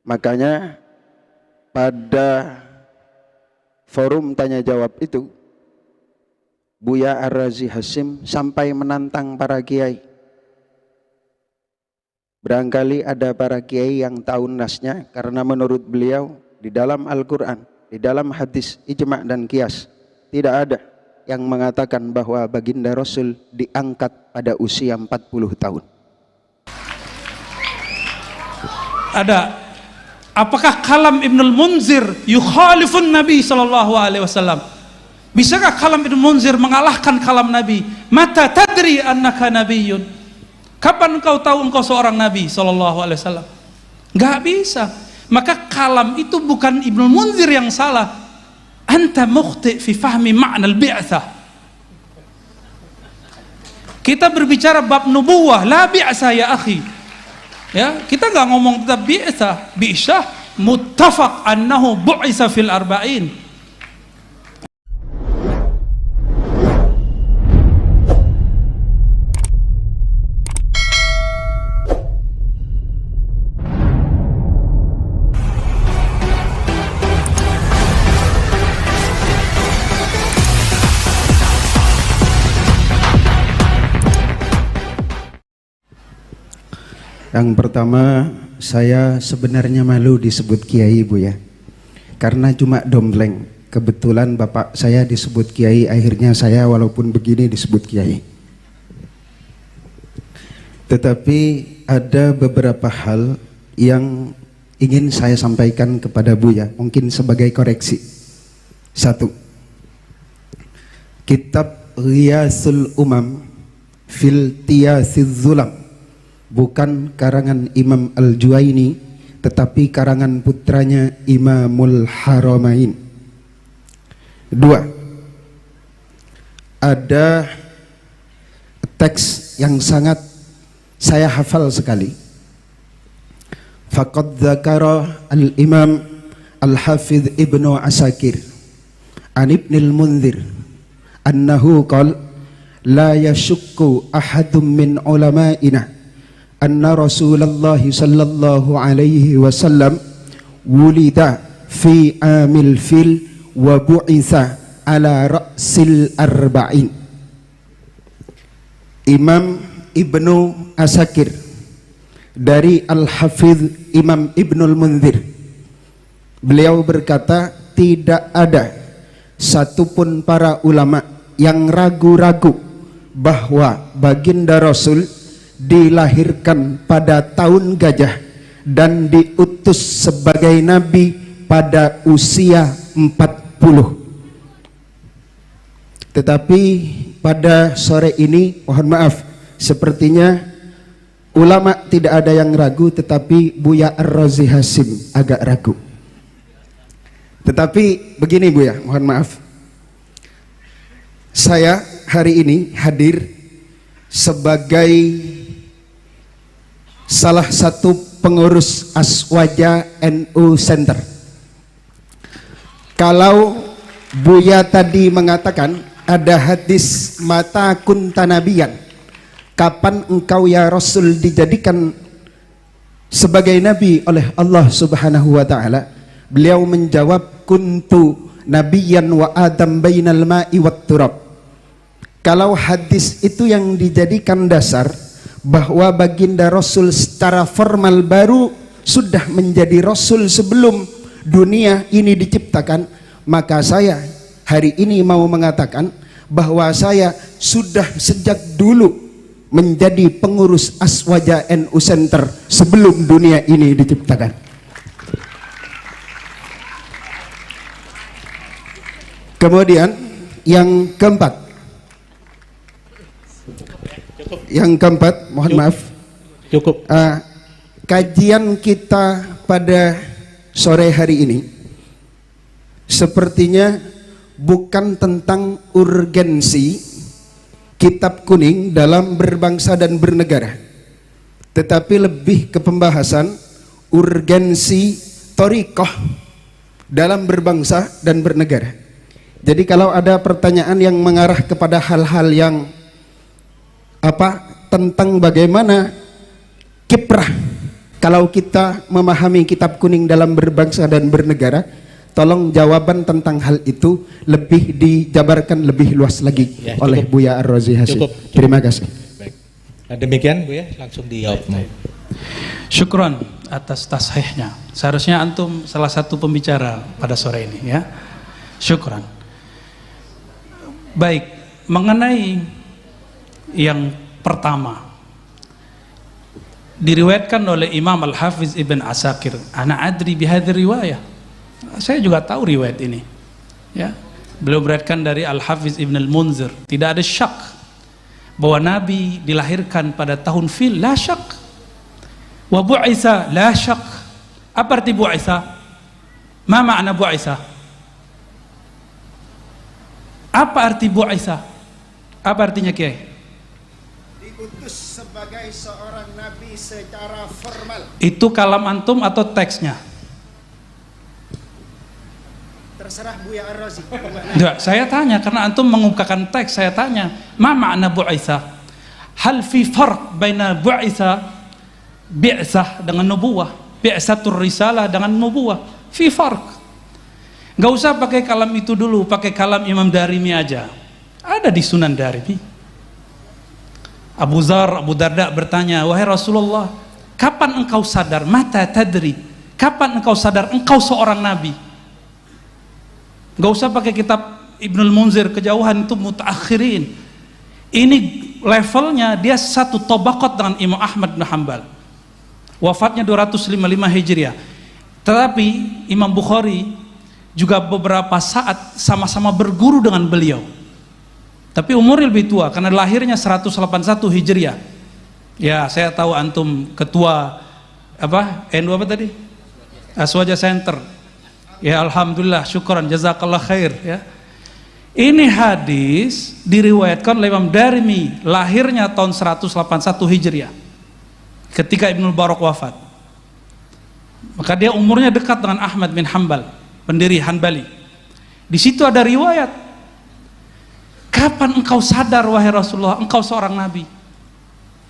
Makanya pada forum tanya jawab itu Buya Ar-Razi Hasim sampai menantang para kiai. Barangkali ada para kiai yang tahu nasnya, karena menurut beliau di dalam Al-Quran, di dalam hadis ijma' dan qiyas tidak ada yang mengatakan bahwa baginda Rasul diangkat pada usia 40 tahun. Ada. Apakah kalam Ibnul Munzir yukhalifun Nabi sallallahu alaihi wasallam? Bisakah kalam Ibnul Munzir mengalahkan kalam Nabi? Mata tadri annaka nabiyyun? Kapan engkau tahu engkau seorang Nabi sallallahu alaihi wasallam? Enggak bisa. Maka kalam itu bukan Ibnul Munzir yang salah. Anta mukhti fi fahmi ma'na al-bi'tsah. Kita berbicara bab nubuwah, la bi'tsah ya akhi. Ya, kita enggak ngomong tentang bi'tsah, muttafaq annahu bu'isa fil arba'in. Yang pertama, saya sebenarnya malu disebut kiai, Bu ya. Karena cuma dompleng. Kebetulan bapak saya disebut kiai, akhirnya saya walaupun begini disebut kiai. Tetapi ada beberapa hal yang ingin saya sampaikan kepada Buya, mungkin sebagai koreksi. Satu, kitab Ghiyasul Umam fil Tiyasiz Zulam bukan karangan Imam Al-Juwaini, tetapi karangan putranya Imamul Haramain. Dua, ada teks yang sangat saya hafal sekali. Faqad dzakara al-Imam Al-Hafidh Ibnu Asakir an Ibnil Munzir annahu qala la yashukku ahadun min ulama'ina anna Rasulullah sallallahu alaihi wasallam wulida fi amil fil wa bu'itha ala ra'sil arba'in. Imam Ibnu Asakir dari Al-Hafidh Imam Ibnul Munzir, beliau berkata, tidak ada satupun para ulama yang ragu-ragu bahwa baginda Rasul dilahirkan pada tahun gajah dan diutus sebagai nabi pada usia 40. Tetapi pada sore ini, mohon maaf, sepertinya ulama tidak ada yang ragu, tetapi Buya Ar-Razi Hasim agak ragu. Tetapi begini Buya, mohon maaf, saya hari ini hadir sebagai salah satu pengurus Aswaja NU Center. Kalau Buya tadi mengatakan ada hadis mata kunta nabiyan, kapan engkau ya Rasul dijadikan sebagai nabi oleh Allah Subhanahu wa taala? Beliau menjawab, kuntu nabiyan wa adam bainal ma'i wat turab. Kalau hadis itu yang dijadikan dasar bahwa baginda Rasul secara formal baru sudah menjadi Rasul sebelum dunia ini diciptakan, maka saya hari ini mau mengatakan bahwa saya sudah sejak dulu menjadi pengurus Aswaja NU Center sebelum dunia ini diciptakan. Kemudian yang keempat, mohon maaf, cukup. Kajian kita pada sore hari ini sepertinya bukan tentang urgensi kitab kuning dalam berbangsa dan bernegara, tetapi lebih ke pembahasan urgensi thariqah dalam berbangsa dan bernegara. Jadi kalau ada pertanyaan yang mengarah kepada hal-hal yang tentang bagaimana kiprah Kalau kita memahami kitab kuning dalam berbangsa dan bernegara, tolong jawaban tentang hal itu lebih dijabarkan lebih luas lagi Ya, oleh Buya Ar-Razi Hashim. Terima kasih. Baik. Nah, demikian Bu ya, langsung dijawab. Syukron atas tasihnya. Seharusnya antum salah satu pembicara pada sore ini ya. Syukron. Baik, mengenai yang pertama, diriwayatkan oleh Imam Al-Hafiz Ibn Asakir, ana adri bihadhi riwayah. Saya juga tahu riwayat ini. Ya. Beliau beriwayatkan dari Al-Hafiz Ibn Al-Munzir, tidak ada syak bahwa Nabi dilahirkan pada tahun fil, la syak. Wa bu'isa, la syak. Apa arti bu'isa? Ma makna bu'isa? Apa arti bu'isa? Apa artinya Kiai? Diutus sebagai seorang nabi secara formal. Itu kalam antum atau teksnya? Terserah Buya Ar-Razi. Enggak, saya tanya karena antum mengungkapkan teks, saya tanya, ma makna bu'isa? Hal fi farq baina bu'isa bi'sah dengan nubuwah, bi'satur risalah dengan nubuwah, fi farq. Enggak usah pakai kalam itu dulu, pakai kalam Imam Darimi aja. Ada di Sunan Darimi. Abu Darda bertanya, wahai Rasulullah, kapan engkau sadar? Mata tadri, kapan engkau sadar engkau seorang nabi? Gak usah pakai kitab Ibnul Munzir, kejauhan itu mutaakhirin. Ini levelnya dia satu tobakot dengan Imam Ahmad bin Hanbal. Wafatnya 255 Hijriah. Tetapi Imam Bukhari juga beberapa saat sama-sama berguru dengan beliau. Tapi umurnya lebih tua karena lahirnya 181 Hijriah. Ya, saya tahu antum ketua apa? NU apa tadi? Aswaja Center. Ya, alhamdulillah, syukran, jazakallah khair ya. Ini hadis diriwayatkan oleh Imam Darimi, lahirnya tahun 181 Hijriah. Ketika Ibnu Barak wafat. Maka dia umurnya dekat dengan Ahmad bin Hanbal, pendiri Hanbali. Di situ ada riwayat, kapan engkau sadar wahai Rasulullah engkau seorang nabi?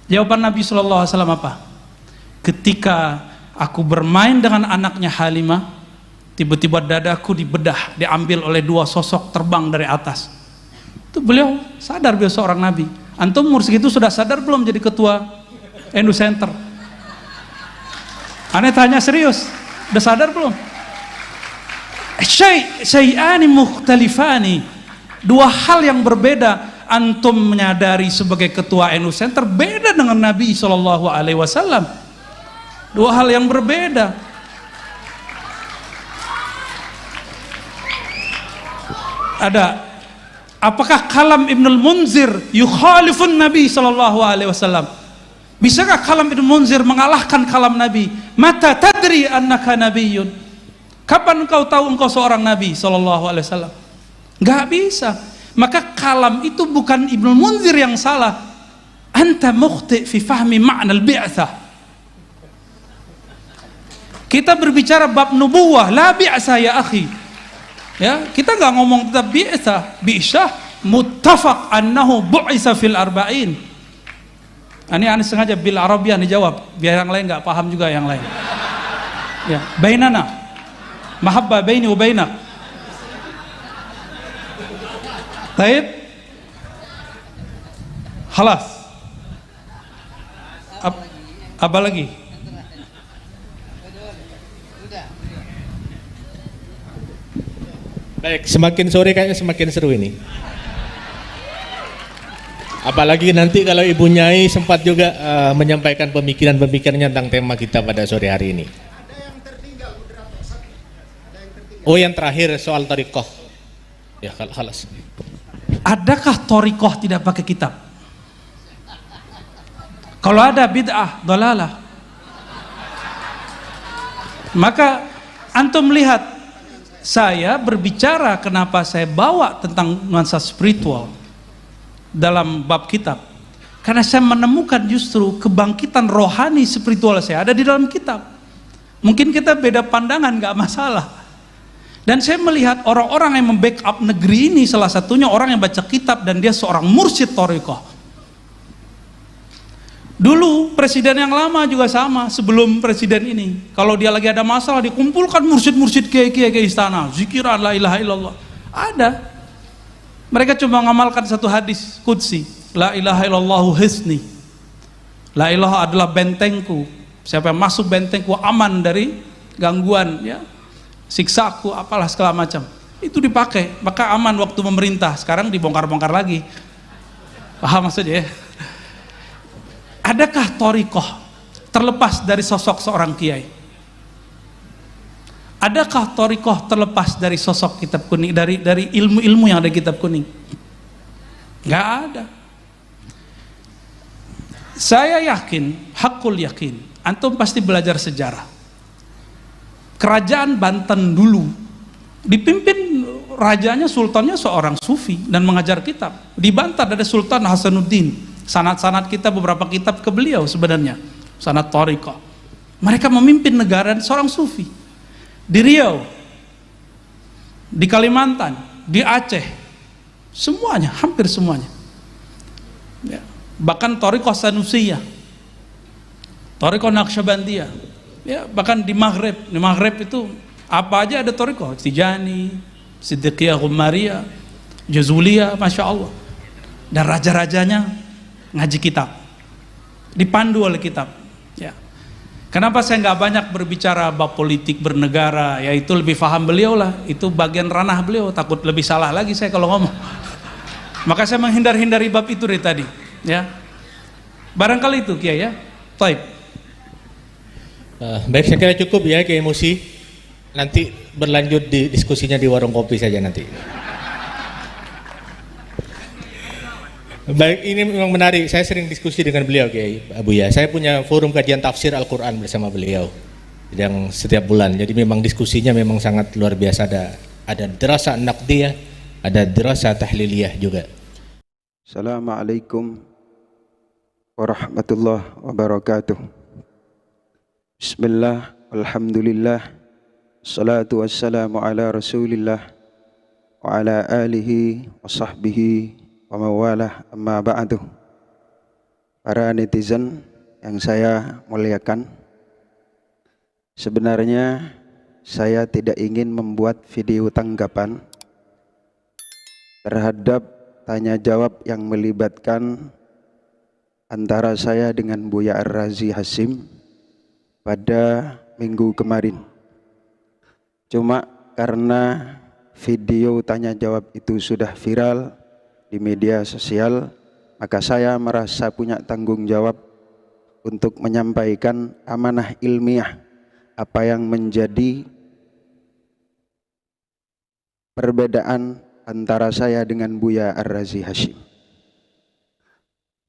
Jawaban Nabi SAW apa? Ketika aku bermain dengan anaknya Halimah, tiba-tiba dadaku dibedah, diambil oleh dua sosok terbang dari atas. Itu beliau sadar beliau seorang nabi. Antum umur segitu sudah sadar belum jadi ketua NU Center? Aneh tanya serius, udah sadar belum? Syai'ani mukhtalifani, dua hal yang berbeda. Antum menyadari sebagai ketua NU Center beda dengan Nabi SAW. Dua hal yang berbeda. Ada, apakah kalam Ibnul Munzir yukhalifun Nabi SAW? Bisakah kalam Ibnul Munzir mengalahkan kalam Nabi? Mata tadri annaka nabiyyun, kapan engkau tahu engkau seorang Nabi SAW? Gak bisa. Maka kalam itu bukan Ibnul Munzir yang salah. Anta mukhti fi fahmi ma'nal bi'athah. Kita berbicara bab nubuwah, la bi'athah ya akhi. Ya, kita nggak ngomong tentang bi'sah, muttafaq annahu bu'isa fil arba'in. Ini aneh sengaja bil Arabian dijawab biar yang lain nggak paham juga yang lain. Ya, bainana mahabbah baini wa bainak. Baik. Khalas. Apa lagi? Baik, semakin sore kayaknya semakin seru ini. Apalagi nanti kalau Ibu Nyai sempat juga menyampaikan pemikiran-pemikirannya tentang tema kita pada sore hari ini. Ada yang tertinggal, moderator satu. Ada yang tertinggal. Oh, yang terakhir soal thariqah. Ya, khalas. Adakah thariqah tidak pakai kitab? Kalau ada bid'ah, dalalah. Maka antum lihat, saya berbicara kenapa saya bawa tentang nuansa spiritual dalam bab kitab, karena saya menemukan justru kebangkitan rohani spiritual saya ada di dalam kitab. Mungkin kita beda pandangan, gak masalah. Dan saya melihat orang-orang yang membackup negeri ini, salah satunya orang yang baca kitab dan dia seorang mursyid thariqah. Dulu presiden yang lama juga sama, sebelum presiden ini. Kalau dia lagi ada masalah, dikumpulkan mursyid-mursyid kiai-kiai ke istana, zikiran la ilaha illallah. Ada. Mereka cuma ngamalkan satu hadis qudsi, la ilaha illallahu hisni. La ilaha adalah bentengku. Siapa yang masuk bentengku aman dari gangguan, ya, siksaku, apalah segala macam. Itu dipakai, maka aman waktu memerintah. Sekarang dibongkar-bongkar lagi. Paham maksudnya ya? Adakah thariqah terlepas dari sosok seorang kiai? Adakah thariqah terlepas dari sosok kitab kuning, dari ilmu-ilmu yang ada di kitab kuning? Gak ada. Saya yakin, hakul yakin, antum pasti belajar sejarah. Kerajaan Banten dulu dipimpin rajanya, sultannya seorang sufi dan mengajar kitab. Di Banten ada Sultan Hasanuddin. Sanad-sanad kita, beberapa kitab ke beliau sebenarnya, sanad thariqah. Mereka memimpin negara seorang sufi. Di Riau, di Kalimantan, di Aceh, semuanya, hampir semuanya, ya. Bahkan thariqah Sanusiyah, thariqah Naqsyabandiyah, ya, bahkan di Maghrib itu apa aja ada thariqah, Tijani, Siddiqiyah, Ghumariyah, Jazuliyah, Masya Allah. Dan raja-rajanya ngaji kitab, dipandu oleh kitab, ya. Kenapa saya nggak banyak berbicara bab politik bernegara, ya itu lebih paham beliau lah, itu bagian ranah beliau, takut lebih salah lagi saya kalau ngomong. Maka saya menghindari bab itu dari tadi, ya. Barangkali itu Kiai, ya. Taib. Baik, saya kira cukup ya Kiai Musi. Nanti berlanjut di diskusinya di warung kopi saja nanti. Baik, ini memang menarik. Saya sering diskusi dengan beliau, Kiai Abuya. Saya punya forum kajian tafsir Al-Quran bersama beliau yang setiap bulan. Jadi memang diskusinya memang sangat luar biasa. Ada dirasa naqdiyah, ada dirasa tahliliyah juga. Assalamualaikum warahmatullahi wabarakatuh. Bismillah, alhamdulillah, salatu wassalamu ala rasulillah wa ala alihi wa sahbihi wa mawalah, amma ba'du. Para netizen yang saya muliakan, sebenarnya saya tidak ingin membuat video tanggapan terhadap tanya jawab yang melibatkan antara saya dengan Buya Ar-Razi Hasyim pada minggu kemarin. Cuma karena video tanya jawab itu sudah viral di media sosial, maka saya merasa punya tanggung jawab untuk menyampaikan amanah ilmiah apa yang menjadi perbedaan antara saya dengan Buya Ar-Razi Hasyim.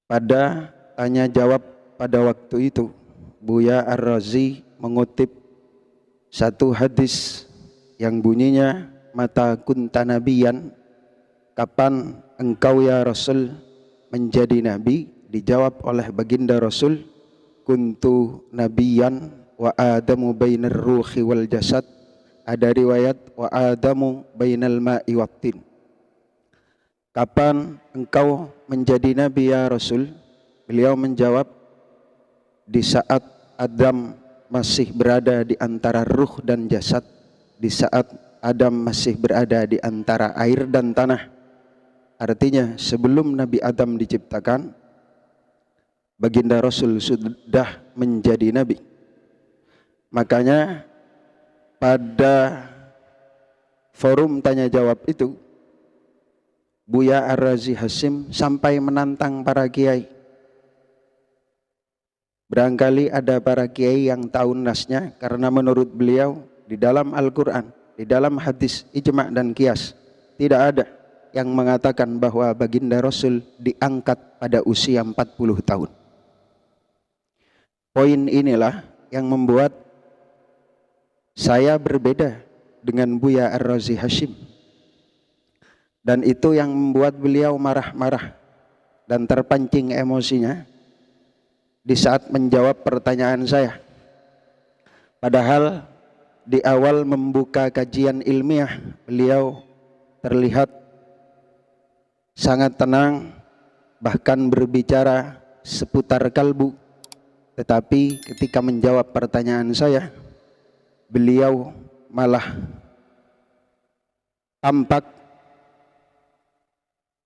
Pada tanya jawab pada waktu itu, Buya Ar-Razi mengutip satu hadis yang bunyinya, mata kunta nabiyan, kapan engkau ya Rasul menjadi nabi? Dijawab oleh baginda Rasul, kuntu nabiyan wa adamu bainar ruhi wal jasad. Ada riwayat wa adamu bainal ma'i wattin. Kapan engkau menjadi nabi ya Rasul? Beliau menjawab, di saat Adam masih berada di antara ruh dan jasad, di saat Adam masih berada di antara air dan tanah. Artinya sebelum Nabi Adam diciptakan, baginda Rasul sudah menjadi nabi. Makanya pada forum tanya jawab itu, Buya Ar-Razi Hasyim sampai menantang para kiai. Barangkali ada para kiai yang tahu nasnya, karena menurut beliau di dalam Al-Quran, di dalam hadis ijma' dan qiyas, tidak ada yang mengatakan bahwa baginda Rasul diangkat pada usia 40 tahun. Poin inilah yang membuat saya berbeda dengan Buya Ar-Razi Hasyim. Dan itu yang membuat beliau marah-marah dan terpancing emosinya di saat menjawab pertanyaan saya. Padahal di awal membuka kajian ilmiah, beliau terlihat sangat tenang, bahkan berbicara seputar kalbu, tetapi ketika menjawab pertanyaan saya, beliau malah tampak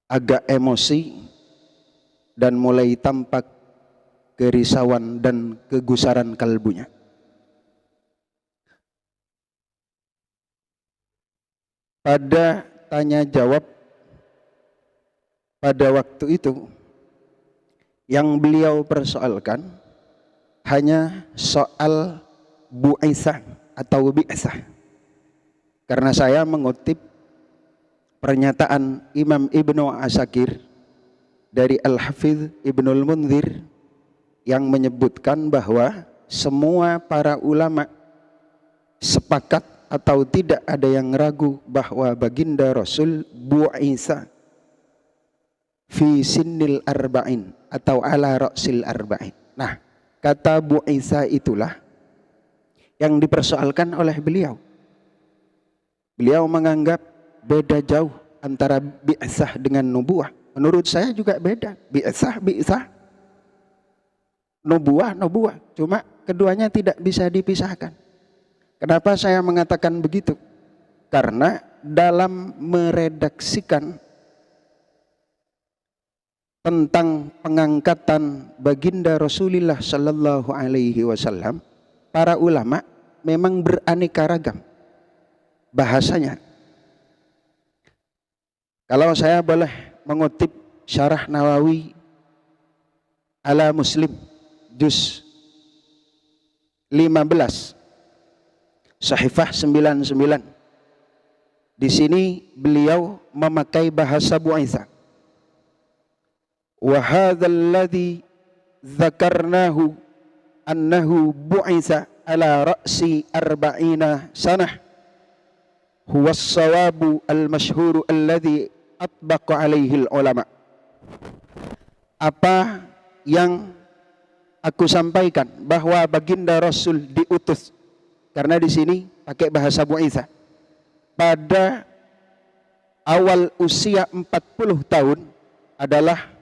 agak emosi dan mulai tampak kerisauan dan kegusaran kalbunya. Pada tanya jawab pada waktu itu, yang beliau persoalkan hanya soal bu'isah atau bi'sah. Karena saya mengutip pernyataan Imam Ibnu Asakir dari Al-Hafidh Ibnul Munzir yang menyebutkan bahwa semua para ulama sepakat atau tidak ada yang ragu bahwa baginda Rasul bu'isa fi sinnil arba'in atau ala ra'sil arba'in. Nah, kata bu'isa itulah yang dipersoalkan oleh beliau. Beliau menganggap beda jauh antara bi'sah dengan nubuah. Menurut saya juga beda. Bi'sah, nubuah. Cuma keduanya tidak bisa dipisahkan. Kenapa saya mengatakan begitu? Karena dalam meredaksikan tentang pengangkatan baginda Rasulullah Sallallahu Alaihi Wasallam, para ulama memang beraneka ragam bahasanya. Kalau saya boleh mengutip Syarah Nawawi ala Muslim juz 15 Sahifah 99. Di sini beliau memakai bahasa bu'itsa. Wa hadzal ladzi dzakarnahu annahu bu'itsa ala ra'si arba'ina sanah huwa as-sawabu al-masyhur alladzi atbaqa alaihi ulama. Apa yang aku sampaikan bahwa baginda Rasul diutus, karena di sini pakai bahasa bu'itsa, pada awal usia 40 tahun adalah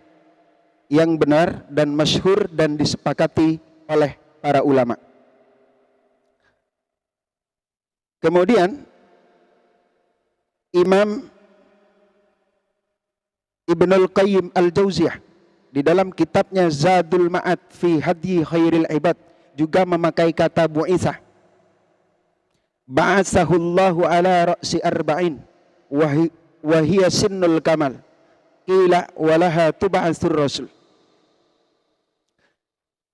yang benar dan masyhur dan disepakati oleh para ulama. Kemudian Imam Ibnul Qayyim Al-Jauziyah di dalam kitabnya Zadul Ma'ad fi Hadyi Khairil Ibad juga memakai kata bu'itsa. Ba'atsahullahu ala ra'si arba'in wa hiya sinnul kamal qila walaha tub'atsur rasul.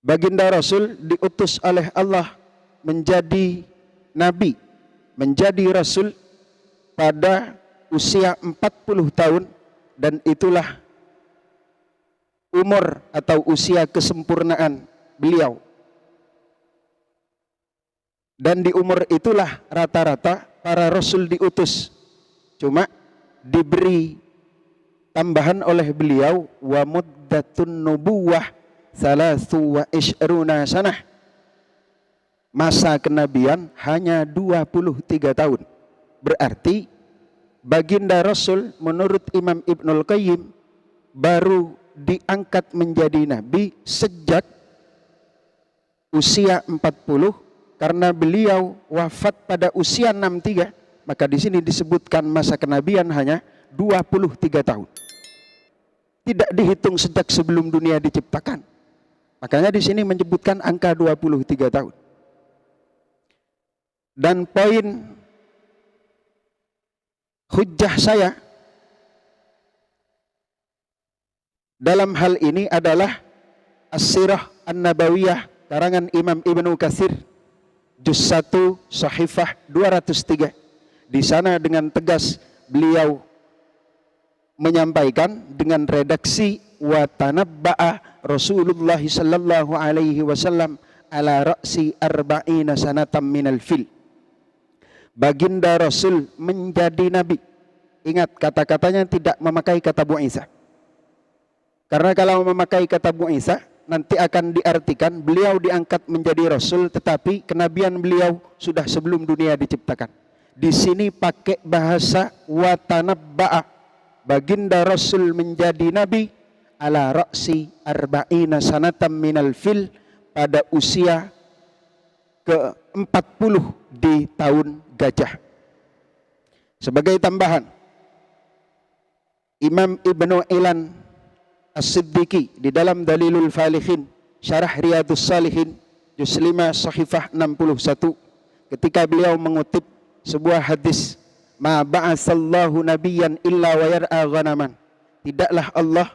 Baginda Rasul diutus oleh Allah menjadi nabi, menjadi rasul pada usia 40 tahun, dan itulah umur atau usia kesempurnaan beliau. Dan di umur itulah rata-rata para rasul diutus. Cuma diberi tambahan oleh beliau wa muddatun nubuwah salasu wa ishruna sanah. Masa kenabian hanya 23 tahun. Berarti baginda Rasul menurut Imam Ibnul Qayyim baru diangkat menjadi nabi sejak usia 40, karena beliau wafat pada usia 63, maka di sini disebutkan masa kenabian hanya 23 tahun. Tidak dihitung sejak sebelum dunia diciptakan. Makanya di sini menyebutkan angka 23 tahun. Dan poin hujjah saya dalam hal ini adalah As-Sirah An-Nabawiyah karangan Imam Ibnu Katsir juz 1 Sahifah 203. Di sana dengan tegas beliau menyampaikan dengan redaksi wa tanabba'a Rasulullah sallallahu alaihi wasallam ala ra'si arba'ina sanatam minal fil. Baginda Rasul menjadi nabi. Ingat, kata-katanya tidak memakai kata bu'isa. Karena kalau memakai kata bu'isa nanti akan diartikan beliau diangkat menjadi rasul, tetapi kenabian beliau sudah sebelum dunia diciptakan. Di sini pakai bahasa wa tanabba'a, baginda Rasul menjadi nabi ala ra'si arba'ina sanatam minal fil, pada usia ke-40 di tahun gajah. Sebagai tambahan, Imam Ibnu Ilan As-Siddiqi di dalam Dalilul Falihin Syarah Riyadhus Shalihin juz 5 sahifah 61, ketika beliau mengutip sebuah hadis, ma ba'atsallahu nabiyyan illa wa yar'a ghanaman, tidaklah Allah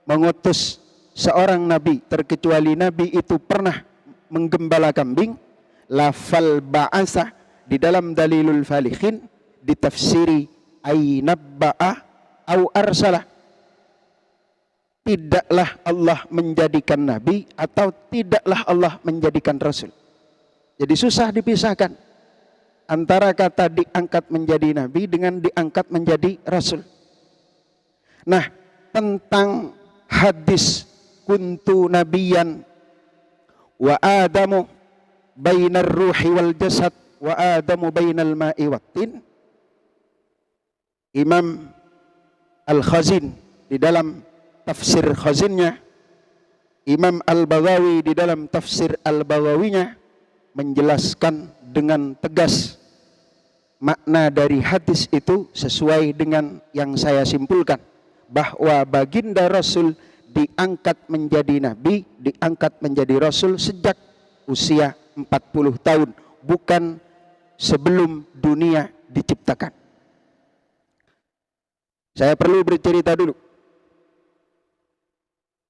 mengutus seorang nabi terkecuali nabi itu pernah menggembala kambing. Lafal ba'asa di dalam Dalilul Falihin ditafsiri ainabba'a au arsalah, tidaklah Allah menjadikan nabi atau tidaklah Allah menjadikan rasul. Jadi susah dipisahkan antara kata diangkat menjadi nabi dengan diangkat menjadi rasul. Nah, tentang hadis kuntu nabiyan wa adamu bainar ruhi wal jasad wa adamu bainal ma'i wattin, Imam Al-Khazin di dalam tafsir Khazinnya, Imam Al-Baghawi di dalam tafsir Al-Baghawinya menjelaskan dengan tegas makna dari hadis itu sesuai dengan yang saya simpulkan, bahwa baginda Rasul diangkat menjadi nabi, diangkat menjadi rasul sejak usia 40 tahun, bukan sebelum dunia diciptakan. Saya perlu bercerita dulu.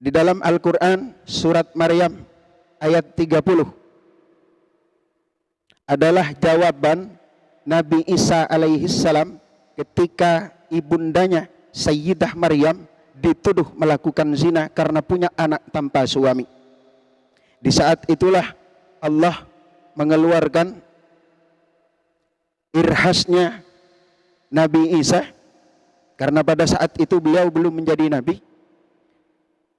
Di dalam Al-Quran surat Maryam ayat 30 adalah jawaban Nabi Isa alaihi salam ketika ibundanya Sayyidah Maryam dituduh melakukan zina karena punya anak tanpa suami. Di saat itulah Allah mengeluarkan irhasnya Nabi Isa, karena pada saat itu beliau belum menjadi nabi.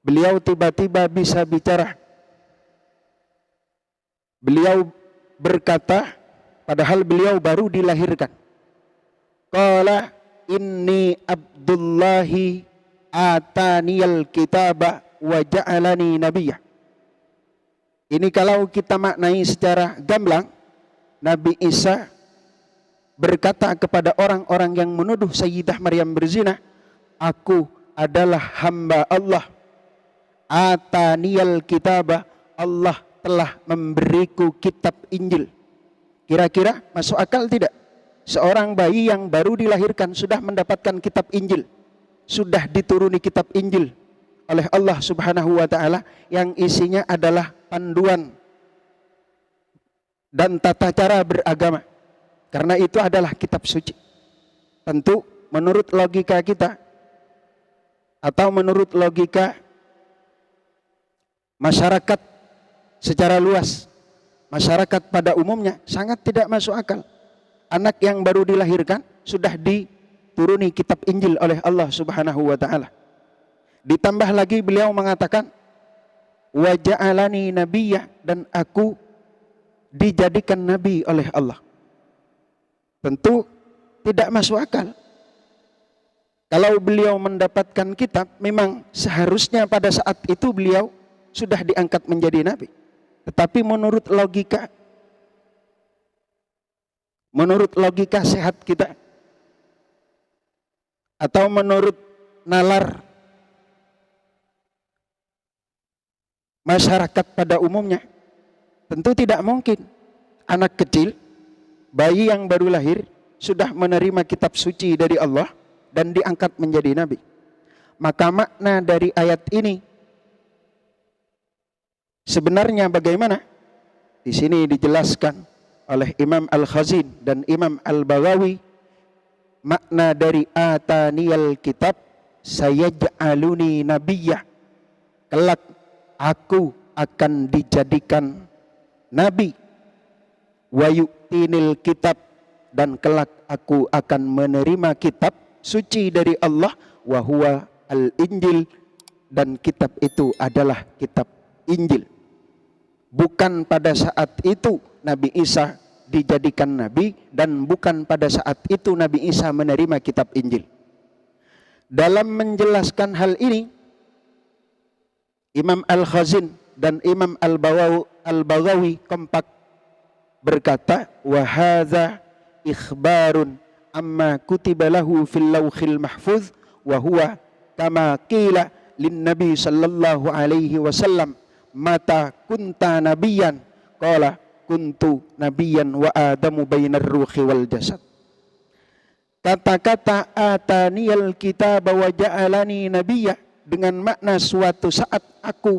Beliau tiba-tiba bisa bicara. Beliau berkata, padahal beliau baru dilahirkan. Qala inni Abdullahi ataniyal kitaba wa ja'alani nabiyya. Ini kalau kita maknai secara gamblang, Nabi Isa berkata kepada orang-orang yang menuduh Sayyidah Maryam berzina, aku adalah hamba Allah. Ataniyal kitaba, Allah telah memberiku kitab Injil. Kira-kira masuk akal tidak? Seorang bayi yang baru dilahirkan sudah mendapatkan kitab Injil, sudah dituruni kitab Injil oleh Allah Subhanahu wa ta'ala, yang isinya adalah panduan dan tata cara beragama. Karena itu adalah kitab suci. Tentu menurut logika kita atau menurut logika masyarakat secara luas, masyarakat pada umumnya sangat tidak masuk akal. Anak yang baru dilahirkan sudah dituruni kitab Injil oleh Allah Subhanahu wa ta'ala. Ditambah lagi beliau mengatakan wa ja'alani nabiyyah, dan aku dijadikan nabi oleh Allah. Tentu tidak masuk akal. Kalau beliau mendapatkan kitab, memang seharusnya pada saat itu beliau sudah diangkat menjadi nabi. Tetapi menurut logika sehat kita, atau menurut nalar masyarakat pada umumnya, tentu tidak mungkin anak kecil, bayi yang baru lahir sudah menerima kitab suci dari Allah dan diangkat menjadi nabi. Maka makna dari ayat ini sebenarnya bagaimana? Di sini dijelaskan oleh Imam Al-Khazin dan Imam Al-Baghawi, makna dari ataniyal kitab, sayaj'aluni nabiyyah, kelak aku akan dijadikan nabi, wa yu'tinil kitab, dan kelak aku akan menerima kitab suci dari Allah, wa huwa al-Injil, dan kitab itu adalah kitab Injil. Bukan pada saat itu Nabi Isa dijadikan nabi, dan bukan pada saat itu Nabi Isa menerima kitab Injil. Dalam menjelaskan hal ini, Imam Al-Khazin dan Imam Al-Baghawi kompak berkata, wa hadza ikhbarun amma kutiba lahu fil lauhil mahfuz wa huwa kama qila lin nabi sallallahu alaihi wasallam mata kunta nabiyan qala kuntu nabiyan wa adamu bainar ruhi wal jasad. Kata-kata ataniyal kitaba wa ja'alani nabiyya dengan makna suatu saat aku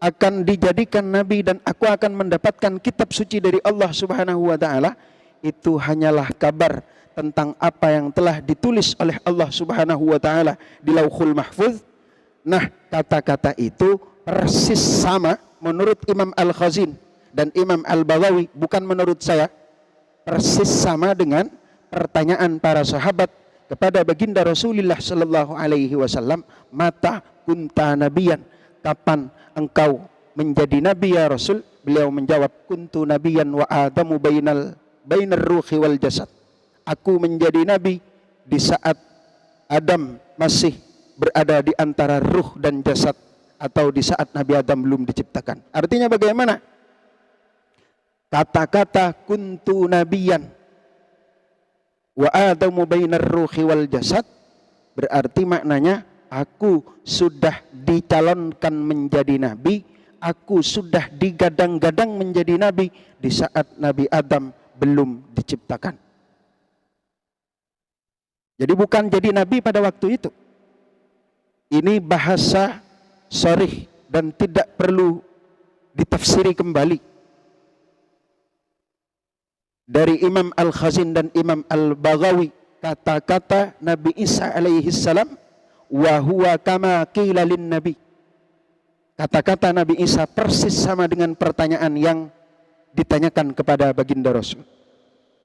akan dijadikan nabi dan aku akan mendapatkan kitab suci dari Allah Subhanahu wa taala, itu hanyalah kabar tentang apa yang telah ditulis oleh Allah Subhanahu wa taala di Lauhul Mahfuz. Nah, kata-kata itu persis sama menurut Imam Al-Khazin dan Imam Al-Baghawi, bukan menurut saya, persis sama dengan pertanyaan para sahabat kepada baginda Rasulullah sallallahu alaihi wasallam, mata kunta nabiyan, kapan engkau menjadi nabi ya Rasul? Beliau menjawab, kuntu nabiyan wa adamu bainar ruhi wal jasad. Aku menjadi nabi di saat Adam masih berada di antara ruh dan jasad, atau di saat Nabi Adam belum diciptakan. Artinya bagaimana? Kata-kata kuntu nabiyan wa adamu bainar ruhi wal jasad berarti maknanya aku sudah dicalonkan menjadi nabi, aku sudah digadang-gadang menjadi nabi di saat Nabi Adam belum diciptakan. Jadi bukan jadi nabi pada waktu itu. Ini bahasa sharih dan tidak perlu ditafsiri kembali. Dari Imam Al-Khazin dan Imam Al-Baghawi, kata-kata Nabi Isa alaihi salam, wa huwa kama qila lin nabi. Kata-kata Nabi Isa persis sama dengan pertanyaan yang ditanyakan kepada baginda Rasul.